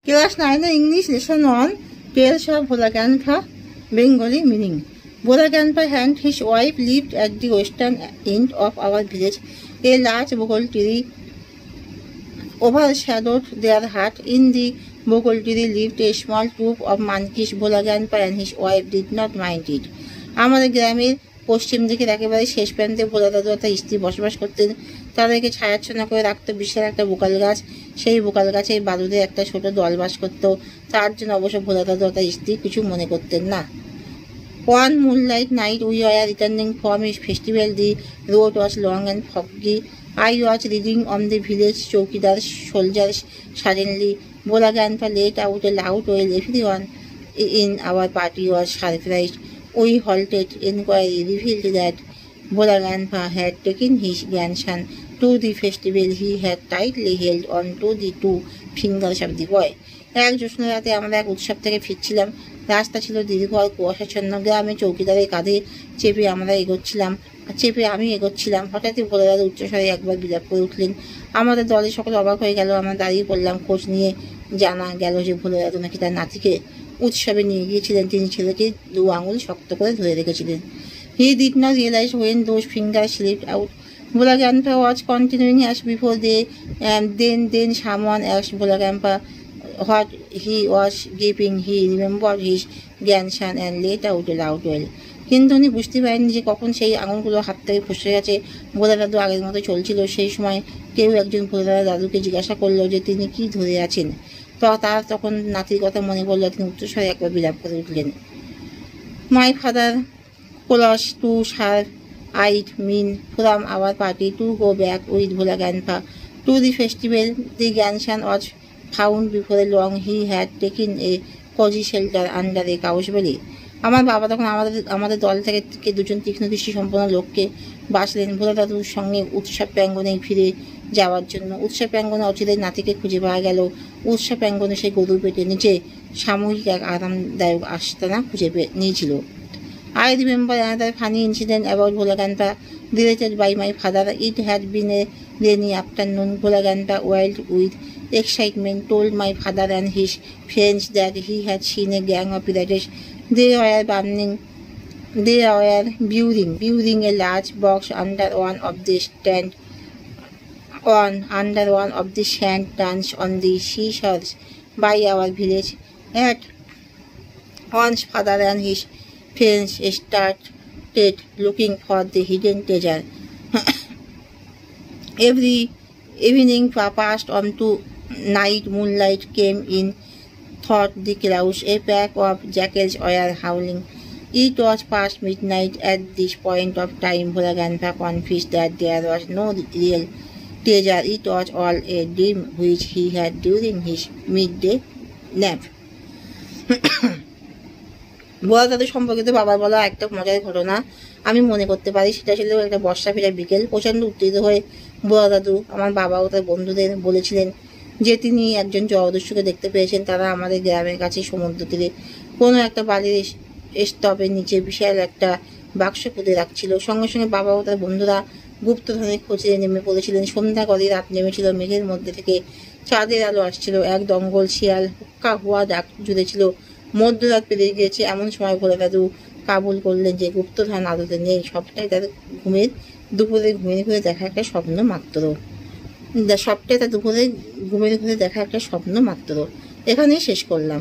Class 9 English Lesson 1 Tales of Bhola Bengali meaning. Bhola and his wife lived at the western end of our village. A large bogol tree overshadowed their hut. In the bogol tree lived a small troop of monkeys. Bhola and his wife did not mind it. আমাদের গ্রামের পশ্চিম দিকের একেবারে শেষ প্রান্তে ভোলা দাদু তার স্ত্রী বসবাস করতেন। তাদেরকে ছায়াচ্ছন্ন করে রাখতো বিশাল একটা বোকাল গাছ। সেই বোকাল গাছে বাদুদের একটা ছোট দল বাস করতো। তার জন্য অবশ্য ভোলা দাদু তার স্ত্রী কিছু মনে করতেন না। One moonlight night we were returning from a festival. The road was long and foggy. I was reading on the village chowkidar's soldiers. Suddenly, Bhola Grandpa let out a loud wail. Everyone in our party was surprised. We halted. Inquiry revealed that Bhola Grandpa had taken his grandson to the festival. He had tightly held on to the two fingers of the boy. এক জ্যোৎস্ন রাতে আমরা এক উৎসব থেকে ফিরছিলাম। রাস্তা ছিল দীর্ঘ আর কুয়াশাচ্ছন্ন। গ্রামে চৌকিদারের কাঁধে চেপে আমি এগোচ্ছিলাম। হঠাৎই ভোলা দাদু উচ্চস্বরে একবার বিলাপ করে উঠলেন। আমাদের দলের সকলে অবাক হয়ে গেল। আমরা দাঁড়িয়ে পড়লাম। খোঁজ নিয়ে জানা গেল যে ভোলা দাদু নাকি তার নাতিকে উৎসবে নিয়ে গিয়েছিলেন। তিনি ছেলেকে 2 আঙুল শক্ত করে ধরে রেখেছিলেন। He did not realize when those fingers slipped out. Bhola Grandpa was continuing as before. Then someone asked Bhola Grandpa what he was gaping. He remembered his grandson and let out a loud wail. কিন্তু উনি বুঝতে পারেননি যে কখন সেই আঙুলগুলো হাত থেকে ফসে গেছে। ভোলা দাদু আগের মতো চলছিল। সেই সময় কেউ একজন ভোলা দাদুকে জিজ্ঞাসা করলো যে তিনি কি ধরে আছেন। তার তখন নাতির কথা মনে পড়লো। তিনি উচ্চস্বরে একবার বিলাপ করে উঠলেন। My father close to serve I'd mean from our party to go back with Bhola Grandpa to the festival. The grandson was found before long. He had taken a cozy shelter under a cow's belly. আমার বাবা তখন আমাদের দল থেকে দুজন তীক্ষ্ণ দৃষ্টি সম্পন্ন লোককে বাঁচলেন ভোলা দাদুর সঙ্গে উৎসব প্রাঙ্গণে ফিরে যাওয়ার জন্য। উৎসব প্রাঙ্গণে অচিরেই নাতিকে খুঁজে পাওয়া গেল। উৎসব প্রাঙ্গণে সেই গরুর পেটের নিচে সাময়িক এক আরামদায়ক আস্তানা খুঁজে নিয়েছিল। I remember another funny incident about Bhola Grandpa related by my father. It had been a rainy afternoon. Bhola Grandpa, wild with excitement, told my father and his friends that he had seen a gang of pirates. They were burying a large box under one of the sand dunes on the seashores by our village. At once, father and his friends started looking for the hidden treasure. Every evening passed on to night. Moonlight came in through the clouds. A pack of jackals were howling. It was past midnight at this point of time. Bhola Grandpa confessed that there was no real treasure. It was all a dream which he had during his midday nap. ভোলা দাদু সম্পর্কিত বাবার বলা একটা মজার ঘটনা আমি মনে করতে পারি। সেটা ছিল একটা বর্ষা ফেরা বিকেল। প্রচণ্ড উত্তেজিত হয়ে ভোলা দাদু আমার বাবা ও তার বন্ধুদের বলেছিলেন যে তিনি একজন জলদস্যুকে দেখতে পেয়েছেন। তারা আমাদের গ্রামের কাছে সমুদ্র তীরে কোনো একটা বালির স্তূপের নিচে বিশাল একটা বাক্স পুঁতে রাখছিল। সঙ্গে সঙ্গে বাবা ও তার বন্ধুরা গুপ্তধনের খোঁজে নেমে পড়েছিলেন। সন্ধ্যা করে রাত নেমেছিল। মেঘের মধ্যে থেকে চাঁদের আলো আসছিল। এক দঙ্গল শিয়াল হুক্কা হুয়া ডাক জুড়েছিল। মধ্যরাত পেরিয়ে গিয়েছে। এমন সময় ভোলা দাদু কাবুল করলেন যে গুপ্তধন আদতে নেই। সবটাই তার দুপুরে ঘুমিয়ে ঘুরে দেখা একটা স্বপ্ন মাত্র। এখানেই শেষ করলাম।